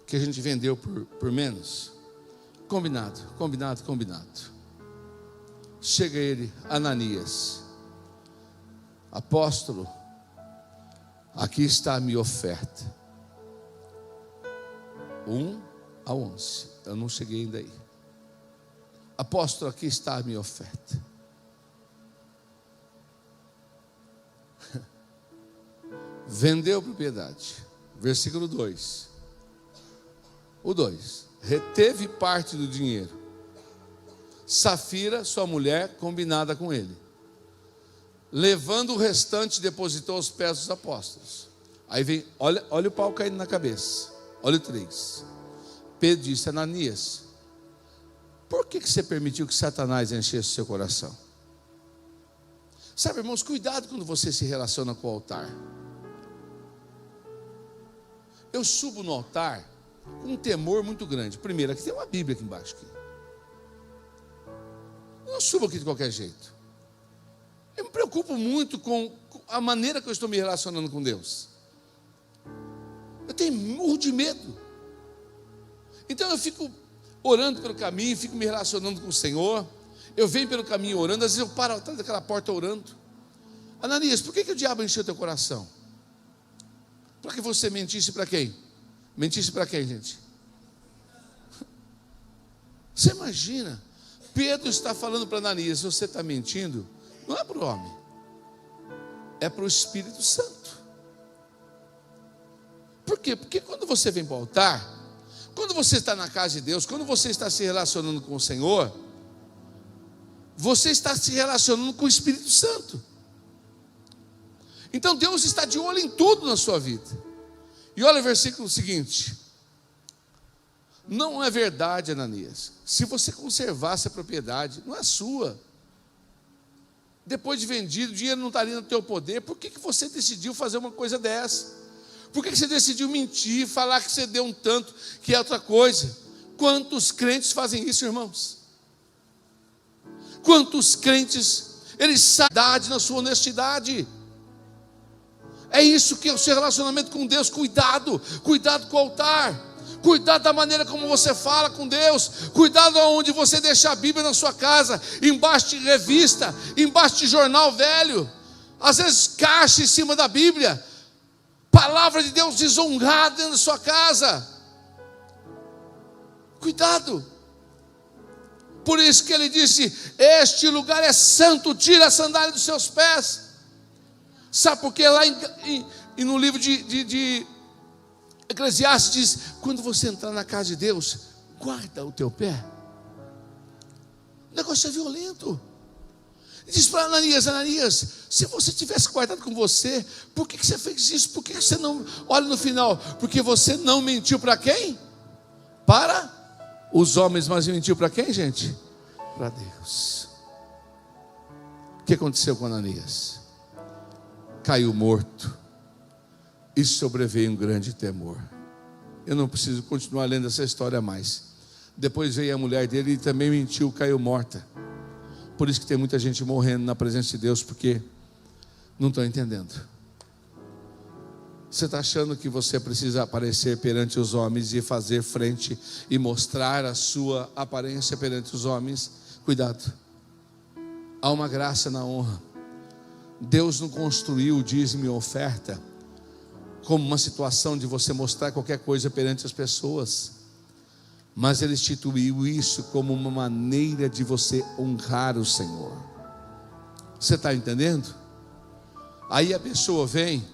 que a gente vendeu por menos. Combinado. Chega ele, Ananias: apóstolo, aqui está a minha oferta. 1:11. Eu não cheguei ainda aí. Apóstolo, aqui está a minha oferta. Vendeu a propriedade. Versículo 2. O 2. Reteve parte do dinheiro. Safira, sua mulher, combinada com ele. Levando o restante, depositou aos pés dos apóstolos. Aí vem, olha o pau caindo na cabeça. Olha o 3. Pedro disse: Ananias, por que você permitiu que Satanás enchesse o seu coração? Sabe, irmãos, cuidado quando você se relaciona com o altar. Eu subo no altar com um temor muito grande. Primeiro, aqui tem uma Bíblia aqui embaixo. Eu não subo aqui de qualquer jeito. Eu me preocupo muito com a maneira que eu estou me relacionando com Deus. Eu tenho murro de medo. Então eu fico orando pelo caminho, fico me relacionando com o Senhor. Eu venho pelo caminho orando, às vezes eu paro atrás daquela porta orando. Ananias, por que o diabo encheu teu coração? Para que você mentisse para quem? Mentisse para quem, gente? Você imagina? Pedro está falando para Ananias: você está mentindo? Não é para o homem, é para o Espírito Santo. Por quê? Porque quando você vem para o altar, quando você está na casa de Deus, quando você está se relacionando com o Senhor, você está se relacionando com o Espírito Santo. Então Deus está de olho em tudo na sua vida. E olha o versículo seguinte: não é verdade, Ananias, se você conservasse a propriedade, não é sua, depois de vendido, o dinheiro não estaria no teu poder, por que você decidiu fazer uma coisa dessa? Por que você decidiu mentir, falar que você deu um tanto, que é outra coisa? Quantos crentes fazem isso, irmãos? Quantos crentes, eles sabem na sua honestidade? É isso que é o seu relacionamento com Deus. Cuidado com o altar. Cuidado da maneira como você fala com Deus. Cuidado aonde você deixa a Bíblia na sua casa, embaixo de revista, embaixo de jornal velho, às vezes caixa em cima da Bíblia. Palavra de Deus desonrada dentro da sua casa. Cuidado. Por isso que ele disse: este lugar é santo, tira a sandália dos seus pés. Sabe por quê? Lá no livro de Eclesiastes diz: quando você entrar na casa de Deus, guarda o teu pé. O negócio é violento. Ele diz para Ananias: Ananias, se você tivesse guardado com você, por que você fez isso? Por que você não... Olha no final: porque você não mentiu para quem? Para os homens, mas mentiu para quem, gente? Para Deus. O que aconteceu com Ananias? Caiu morto e sobreveio um grande temor. Eu não preciso continuar lendo essa história mais. Depois veio a mulher dele e também mentiu, caiu morta. Por isso que tem muita gente morrendo na presença de Deus, porque não estão entendendo. Você está achando que você precisa aparecer perante os homens e fazer frente e mostrar a sua aparência perante os homens? Cuidado. Há uma graça na honra. Deus não construiu o dízimo e a oferta como uma situação de você mostrar qualquer coisa perante as pessoas, mas Ele instituiu isso como uma maneira de você honrar o Senhor. Você está entendendo? Aí a pessoa vem,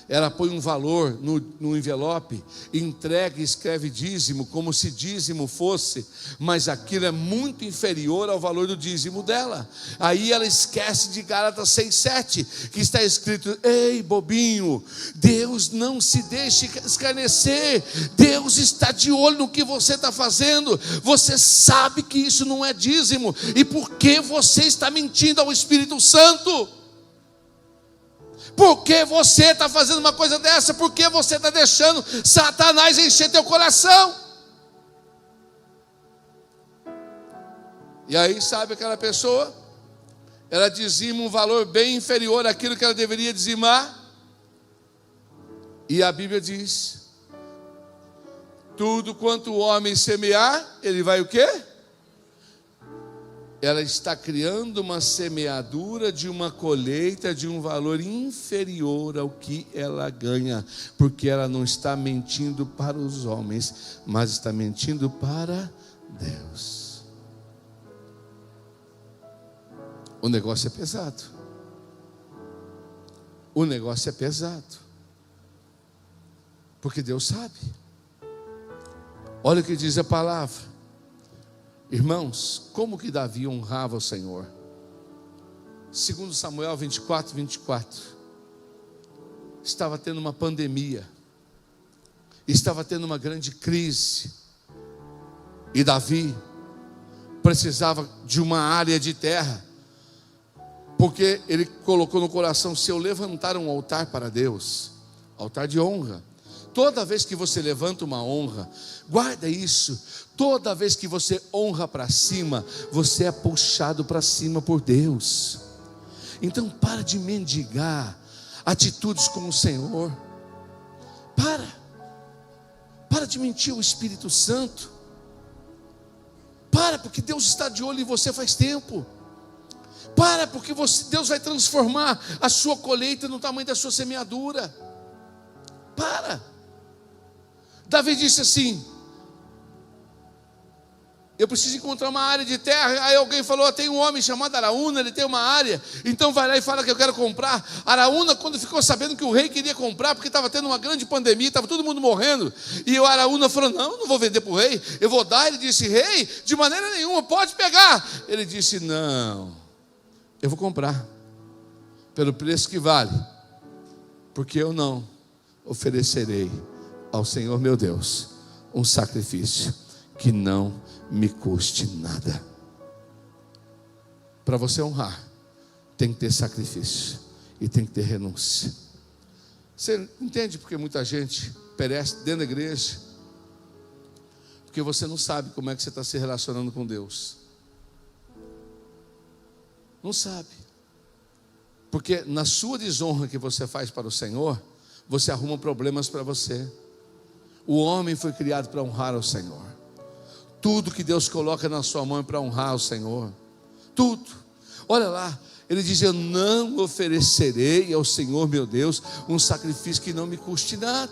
ela põe um valor no envelope, entrega e escreve dízimo, como se dízimo fosse, mas aquilo é muito inferior ao valor do dízimo dela. Aí ela esquece de Gálatas 6:7, que está escrito: ei, bobinho, Deus não se deixe escarnecer, Deus está de olho no que você está fazendo. Você sabe que isso não é dízimo, e por que você está mentindo ao Espírito Santo? Por que você está fazendo uma coisa dessa? Por que você está deixando Satanás encher teu coração? E aí, sabe aquela pessoa? Ela dizima um valor bem inferior àquilo que ela deveria dizimar. E a Bíblia diz: tudo quanto o homem semear, ele vai o quê? Ela está criando uma semeadura de uma colheita de um valor inferior ao que ela ganha, porque ela não está mentindo para os homens, mas está mentindo para Deus. O negócio é pesado. O negócio é pesado, porque Deus sabe. Olha o que diz a palavra. Irmãos, como que Davi honrava o Senhor? Segundo Samuel 24, estava tendo uma pandemia, estava tendo uma grande crise, e Davi precisava de uma área de terra, porque ele colocou no coração: se eu levantar um altar para Deus, altar de honra, toda vez que você levanta uma honra, guarda isso, toda vez que você honra para cima, você é puxado para cima por Deus. Então para de mendigar atitudes com o Senhor, para de mentir o Espírito Santo, porque Deus está de olho em você faz tempo, porque Deus vai transformar a sua colheita no tamanho da sua semeadura. Davi disse assim: eu preciso encontrar uma área de terra. Aí alguém falou: tem um homem chamado Araúna, ele tem uma área, então vai lá e fala que eu quero comprar. Araúna, quando ficou sabendo que o rei queria comprar, porque estava tendo uma grande pandemia, estava todo mundo morrendo, e o Araúna falou: não vou vender para o rei, eu vou dar. Ele disse: rei, de maneira nenhuma, pode pegar. Ele disse: não, eu vou comprar pelo preço que vale, porque eu não oferecerei ao Senhor meu Deus um sacrifício que não me custe nada. Para você honrar, tem que ter sacrifício e tem que ter renúncia. Você entende porque muita gente perece dentro da igreja? Porque você não sabe como é que você está se relacionando com Deus. Não sabe. Porque na sua desonra que você faz para o Senhor, você arruma problemas para você. O homem foi criado para honrar ao Senhor. Tudo que Deus coloca na sua mão é para honrar o Senhor. Tudo. Olha lá, ele diz: eu não oferecerei ao Senhor meu Deus um sacrifício que não me custe nada.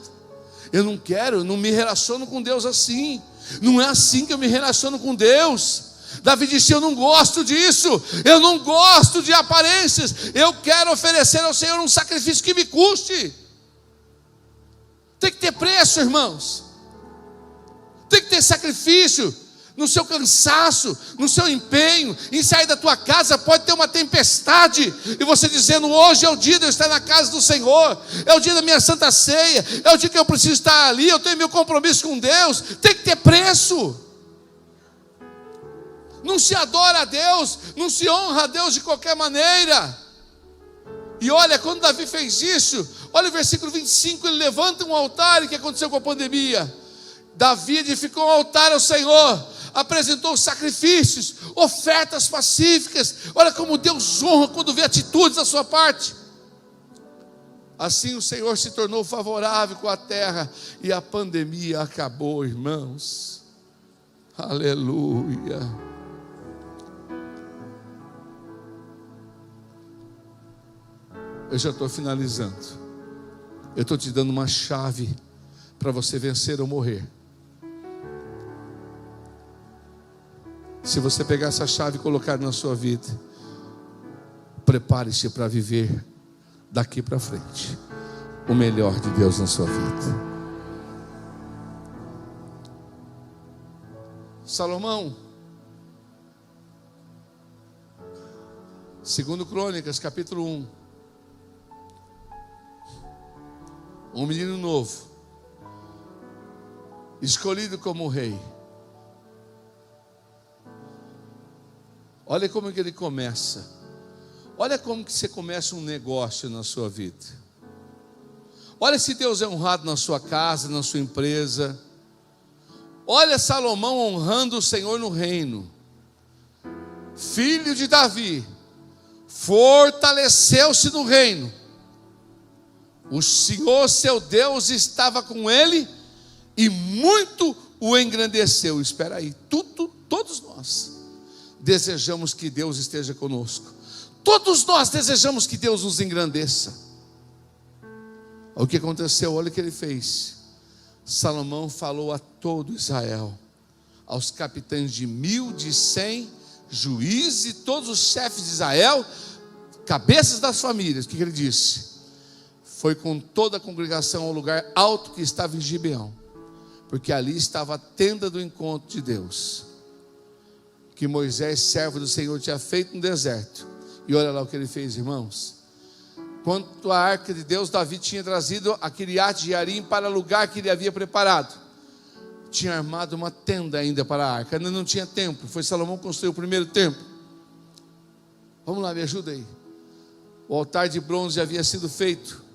Eu não me relaciono com Deus assim. Não é assim que eu me relaciono com Deus. Davi disse: eu não gosto disso, eu não gosto de aparências, eu quero oferecer ao Senhor um sacrifício que me custe. Tem que ter preço, irmãos. Tem que ter sacrifício no seu cansaço, no seu empenho em sair da tua casa. Pode ter uma tempestade e você dizendo: hoje é o dia de eu estar na casa do Senhor, é o dia da minha santa ceia, é o dia que eu preciso estar ali, eu tenho meu compromisso com Deus. Tem que ter preço. Não se adora a Deus, não se honra a Deus de qualquer maneira. E olha, quando Davi fez isso, olha o versículo 25, ele levanta um altar. E o que aconteceu com a pandemia? Davi edificou um altar ao Senhor, apresentou sacrifícios, ofertas pacíficas. Olha como Deus honra quando vê atitudes da sua parte. Assim o Senhor se tornou favorável com a terra e a pandemia acabou, irmãos. Aleluia. Eu já estou finalizando. Eu estou te dando uma chave para você vencer ou morrer. Se você pegar essa chave e colocar na sua vida, prepare-se para viver daqui para frente o melhor de Deus na sua vida. Salomão, 2 Crônicas, capítulo 1. Um menino novo, escolhido como rei. Olha como que ele começa. Olha como que você começa um negócio na sua vida. Olha se Deus é honrado na sua casa, na sua empresa. Olha Salomão honrando o Senhor no reino. Filho de Davi, fortaleceu-se no reino. O Senhor seu Deus estava com ele e muito o engrandeceu. Espera aí, todos nós desejamos que Deus esteja conosco. Todos nós desejamos que Deus nos engrandeça. O que aconteceu? Olha o que ele fez. Salomão falou a todo Israel, aos capitães de 1000, de 100, juízes e todos os chefes de Israel, cabeças das famílias. O que ele disse? Foi com toda a congregação ao lugar alto que estava em Gibeão, porque ali estava a tenda do encontro de Deus. que Moisés, servo do Senhor, tinha feito no deserto. E olha lá o que ele fez, irmãos. Quanto à arca de Deus, Davi tinha trazido a Quiriate Jearim para o lugar que ele havia preparado. Tinha armado uma tenda ainda para a arca, ainda não tinha templo. Foi Salomão que construiu o primeiro templo. Vamos lá, me ajuda aí. O altar de bronze já havia sido feito.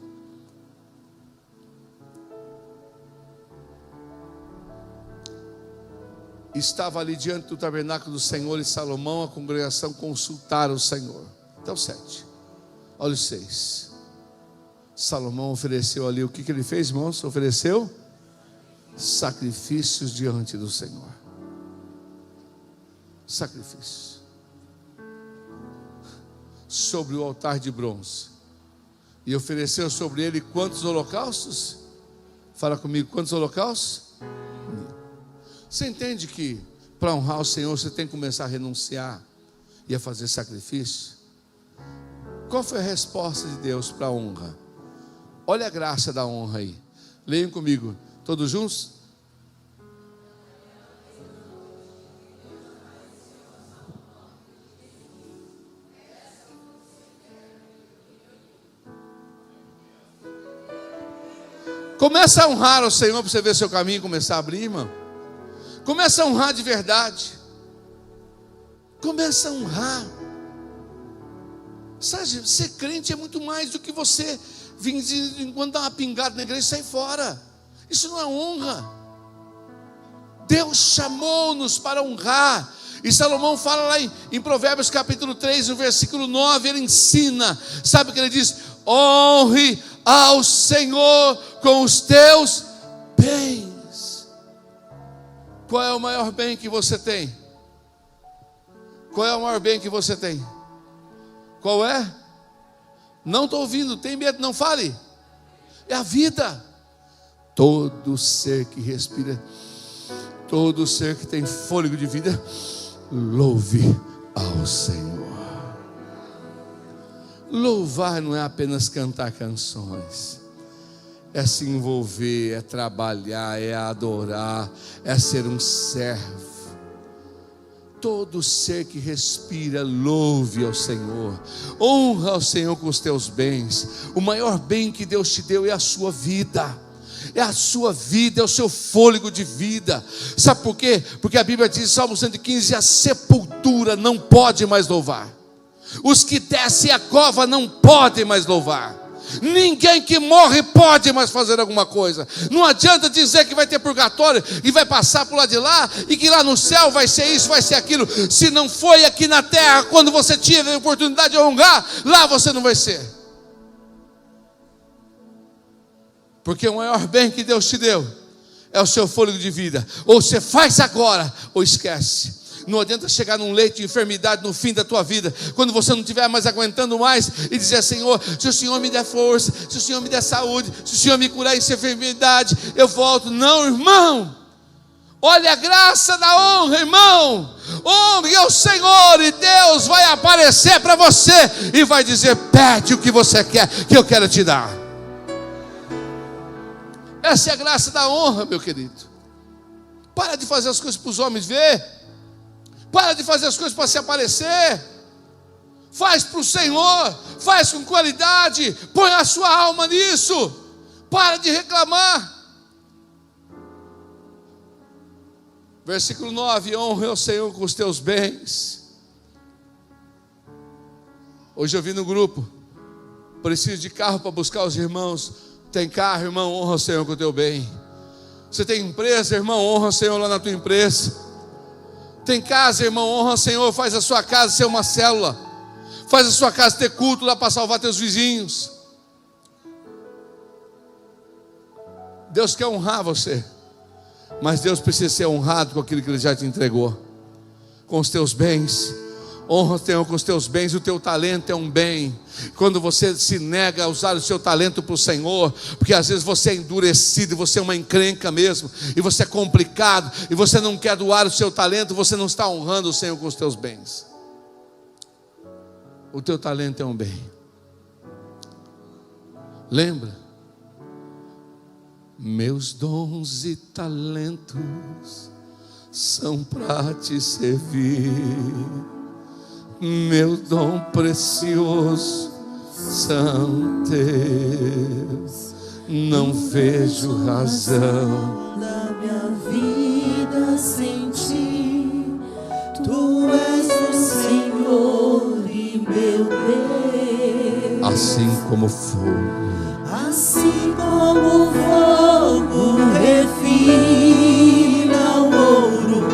Estava ali diante do tabernáculo do Senhor, e Salomão, a congregação, consultaram o Senhor. Então 7. Olha o 6. Salomão ofereceu ali, o que ele fez, irmãos? Ofereceu sacrifícios diante do Senhor. Sacrifícios sobre o altar de bronze. E ofereceu sobre ele quantos holocaustos? Fala comigo, quantos holocaustos? Você entende que para honrar o Senhor você tem que começar a renunciar e a fazer sacrifício? Qual foi a resposta de Deus para a honra? Olha a graça da honra aí. Leiam comigo, todos juntos? Começa a honrar o Senhor para você ver seu caminho começar a abrir, irmão. Começa a honrar de verdade. Começa a honrar. Sabe, ser crente é muito mais do que você vir enquanto dá uma pingada na igreja e sair fora. Isso não é honra. Deus chamou-nos para honrar. E Salomão fala lá em Provérbios capítulo 3, no versículo 9, ele ensina. Sabe o que ele diz? Honre ao Senhor com os teus bens. Qual é o maior bem que você tem? Qual é o maior bem que você tem? Qual é? Não estou ouvindo, tem medo, não fale. É a vida. Todo ser que respira, todo ser que tem fôlego de vida, louve ao Senhor. Louvar não é apenas cantar canções, é se envolver, é trabalhar, é adorar, é ser um servo. Todo ser que respira, louve ao Senhor. Honra ao Senhor com os teus bens. O maior bem que Deus te deu é a sua vida. É a sua vida, é o seu fôlego de vida. Sabe por quê? Porque a Bíblia diz, Salmo 115, a sepultura não pode mais louvar. Os que descem a cova não podem mais louvar. Ninguém que morre pode mais fazer alguma coisa. Não adianta dizer que vai ter purgatório e vai passar por lá de lá, e que lá no céu vai ser isso, vai ser aquilo. Se não foi aqui na terra, quando você teve a oportunidade de honrar, lá você não vai ser. Porque o maior bem que Deus te deu é o seu fôlego de vida. Ou você faz agora, ou esquece. Não adianta chegar num leito de enfermidade no fim da tua vida, quando você não estiver mais aguentando mais, e dizer: Senhor, se o Senhor me der força, se o Senhor me der saúde, se o Senhor me curar essa enfermidade, eu volto. Não, irmão. Olha a graça da honra, irmão. Honre ao Senhor, e Deus vai aparecer para você e vai dizer: pede o que você quer, que eu quero te dar. Essa é a graça da honra, meu querido. Para de fazer as coisas para os homens ver. Para de fazer as coisas para se aparecer. Faz para o Senhor. Faz com qualidade. Põe a sua alma nisso. Para de reclamar. Versículo 9: honre ao Senhor com os teus bens. Hoje eu vi no grupo: preciso de carro para buscar os irmãos. Tem carro, irmão? Honra o Senhor com o teu bem. Você tem empresa, irmão? Honra o Senhor lá na tua empresa. Tem casa, irmão? Honra o Senhor. Faz a sua casa ser uma célula. Faz a sua casa ter culto lá para salvar teus vizinhos. Deus quer honrar você, mas Deus precisa ser honrado com aquilo que Ele já te entregou. Com os teus bens. Honra o Senhor com os teus bens. O teu talento é um bem. Quando você se nega a usar o seu talento para o Senhor, porque às vezes você é endurecido, você é uma encrenca mesmo, e você é complicado, e você não quer doar o seu talento, você não está honrando o Senhor com os teus bens. O teu talento é um bem. Lembra? Meus dons e talentos são para te servir. Meu dom precioso são teus. Não vejo razão da minha vida sem ti. Tu és o Senhor e meu Deus. assim como fogo. Assim como o fogo refina o ouro,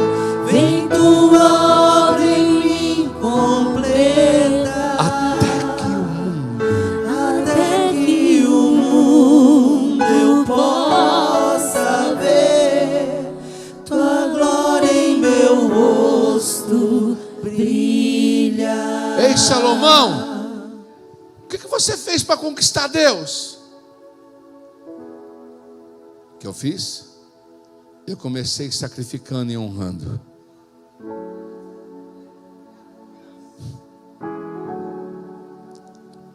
vem tua obra em mim completa. Até que o mundo eu possa ver tua glória em meu rosto brilha. Ei, Salomão, o que você fez para conquistar Deus? O que eu fiz? Eu comecei sacrificando e honrando.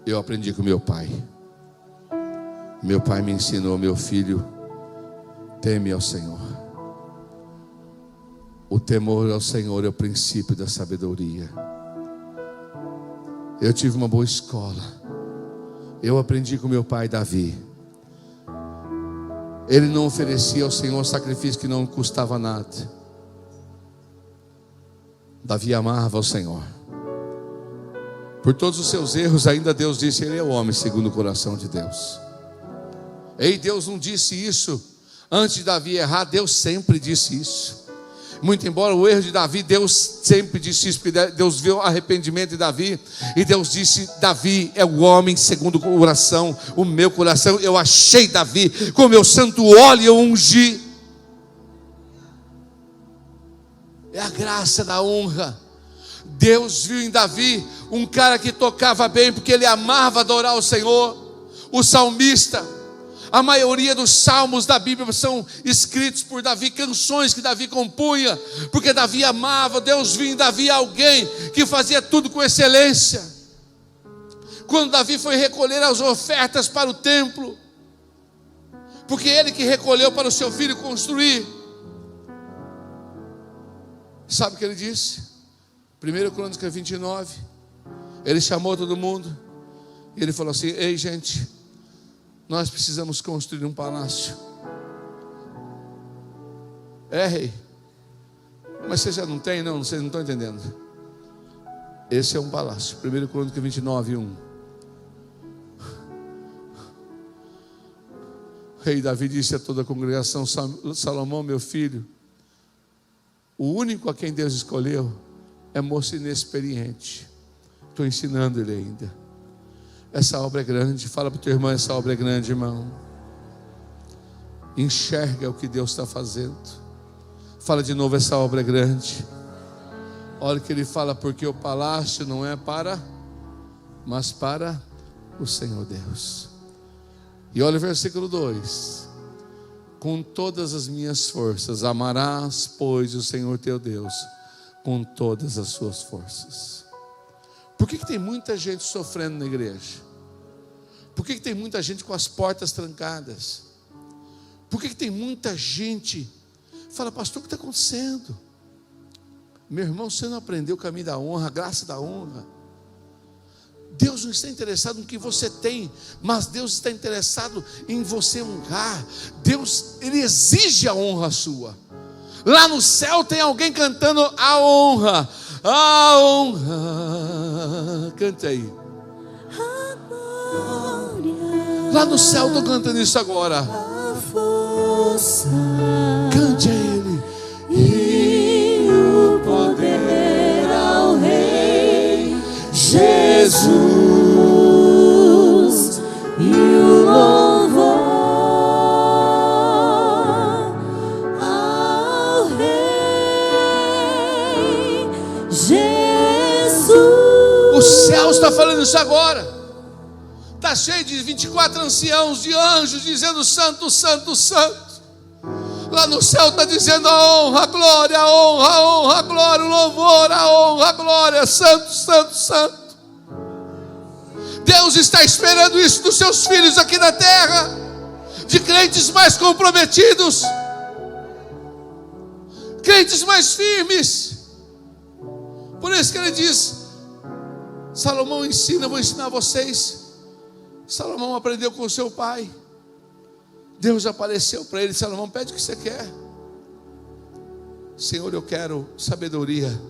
Eu aprendi com meu pai. Meu pai me ensinou: meu filho, teme ao Senhor. O temor ao Senhor é o princípio da sabedoria. Eu tive uma boa escola. Eu aprendi com meu pai Davi. Ele não oferecia ao Senhor sacrifício que não custava nada. Davi amava o Senhor. Por todos os seus erros, ainda Deus disse: ele é o homem segundo o coração de Deus. Ei, Deus não disse isso antes de Davi errar. Deus sempre disse isso. Muito embora o erro de Davi, Deus sempre disse isso, porque Deus viu o arrependimento de Davi, e Deus disse: Davi é o homem segundo o coração, o meu coração. Eu achei Davi com o meu santo óleo, eu ungi. É a graça da honra. Deus viu em Davi um cara que tocava bem, porque ele amava adorar o Senhor. O salmista, a maioria dos salmos da Bíblia são escritos por Davi, canções que Davi compunha, porque Davi amava. Deus viu em Davi alguém que fazia tudo com excelência. Quando Davi foi recolher as ofertas para o templo, porque ele que recolheu para o seu filho construir, sabe o que ele disse? 1 Crônicas 29, ele chamou todo mundo, e ele falou assim: ei, gente, nós precisamos construir um palácio. Rei, mas você já não tem? Não, vocês não estão entendendo. Esse é um palácio. 1 Crônicas 29, 1. Rei Davi disse a toda a congregação: Salomão, meu filho, o único a quem Deus escolheu é moço inexperiente. Estou ensinando ele ainda. Essa obra é grande. Fala para o teu irmão: essa obra é grande, irmão. Enxerga o que Deus está fazendo. Fala de novo: essa obra é grande. Olha o que ele fala: porque o palácio não é para, mas para o Senhor Deus. E olha o versículo 2: com todas as minhas forças amarás, pois, o Senhor teu Deus com todas as suas forças. Por que tem muita gente sofrendo na igreja? Por que tem muita gente com as portas trancadas? Por que tem muita gente fala: pastor, o que está acontecendo? Meu irmão, você não aprendeu o caminho da honra, a graça da honra. Deus não está interessado no que você tem, mas Deus está interessado em você honrar. Deus, Ele exige a honra sua. Lá no céu tem alguém cantando a honra. A honra. Cante aí. Lá no céu estou cantando isso agora. A força. Cante a Ele. E o poder ao Rei Jesus. E o louvor ao Rei Jesus. O céu está falando isso agora. Está cheio de 24 anciãos, de anjos, dizendo: santo, santo, santo. Lá no céu está dizendo: a honra, a glória, a honra, a honra, a glória, o louvor, a honra, a glória, santo, santo, santo. Deus está esperando isso dos seus filhos aqui na terra, de crentes mais comprometidos, crentes mais firmes. Por isso que ele diz: Salomão ensina, eu vou ensinar vocês. Salomão aprendeu com o seu pai. Deus apareceu para ele: Salomão, pede o que você quer. Senhor, eu quero sabedoria.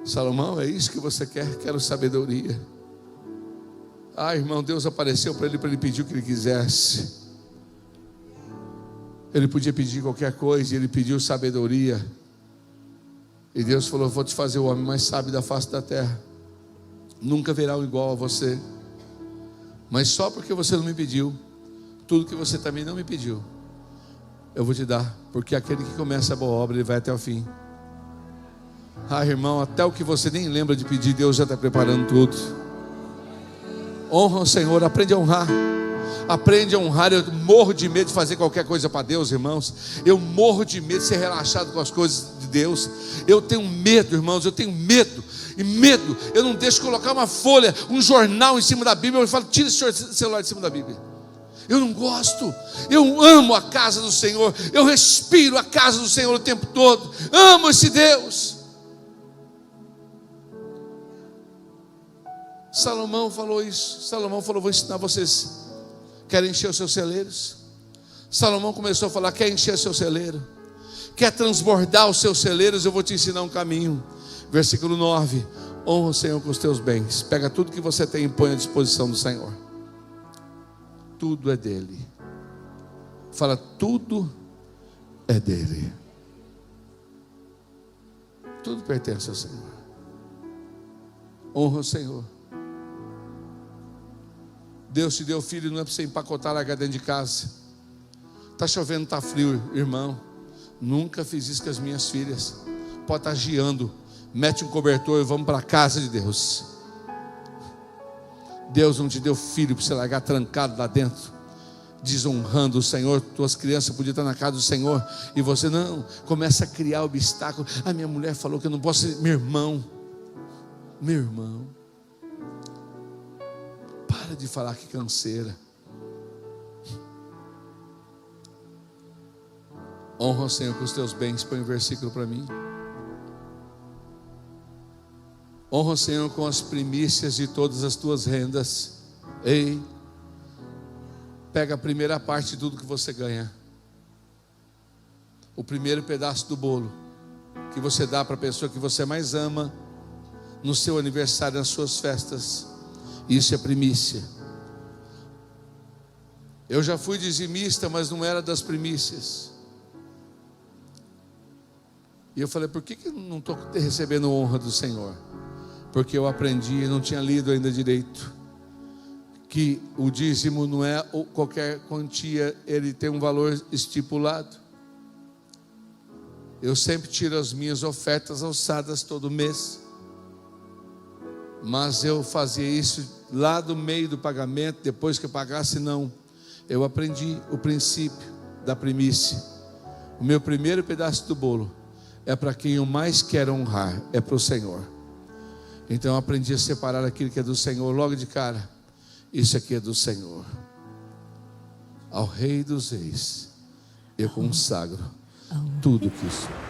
Salomão, é isso que você quer? Quero sabedoria. Ah, irmão, Deus apareceu para ele pedir o que ele quisesse. Ele podia pedir qualquer coisa, e ele pediu sabedoria. E Deus falou: vou te fazer o homem mais sábio da face da terra. Nunca verá um igual a você. Mas só porque você não me pediu, tudo que você também não me pediu, eu vou te dar. Porque aquele que começa a boa obra, ele vai até o fim. Ah, irmão, até o que você nem lembra de pedir, Deus já está preparando tudo. Honra o Senhor, aprende a honrar. Aprende a honrar. Eu morro de medo de fazer qualquer coisa para Deus, irmãos. Eu morro de medo de ser relaxado com as coisas de Deus. Eu tenho medo, irmãos, eu tenho medo. E medo, eu não deixo colocar uma folha, um jornal em cima da Bíblia. Eu falo: tira esse celular de cima da Bíblia. Eu não gosto. Eu amo a casa do Senhor. Eu respiro a casa do Senhor o tempo todo. Amo esse Deus. Salomão falou isso. Salomão falou: vou ensinar vocês. Querem encher os seus celeiros? Salomão começou a falar: quer encher o seu celeiro? Quer transbordar os seus celeiros? Eu vou te ensinar um caminho. Versículo 9: honra o Senhor com os teus bens. Pega tudo que você tem e põe à disposição do Senhor. Tudo é dele. Fala: tudo é dele. Tudo pertence ao Senhor. Honra o Senhor. Deus te deu filho, não é para você empacotar, largar dentro de casa. Está chovendo, está frio, irmão. Nunca fiz isso com as minhas filhas. Pode estar geando, mete um cobertor e vamos para a casa de Deus. Deus não te deu filho para você largar trancado lá dentro, desonrando o Senhor. Tuas crianças podiam estar na casa do Senhor e você não. Começa a criar obstáculo. A minha mulher falou que eu não posso ser. Meu irmão, para de falar que canseira. Honra o Senhor com os teus bens. Põe um versículo para mim. Honra o Senhor com as primícias de todas as tuas rendas. Ei, pega a primeira parte de tudo que você ganha. O primeiro pedaço do bolo que você dá para a pessoa que você mais ama, no seu aniversário, nas suas festas. Isso é primícia. Eu já fui dizimista, mas não era das primícias. E eu falei: por que eu não estou recebendo honra do Senhor? Porque eu aprendi, não tinha lido ainda direito, que o dízimo não é qualquer quantia, ele tem um valor estipulado. Eu sempre tiro as minhas ofertas alçadas todo mês, mas eu fazia isso lá do meio do pagamento, depois que eu pagasse, não. Eu aprendi o princípio da primícia. O meu primeiro pedaço do bolo é para quem eu mais quero honrar, é para o Senhor. Então eu aprendi a separar aquilo que é do Senhor logo de cara. Isso aqui é do Senhor. Ao Rei dos Reis eu consagro tudo que sou.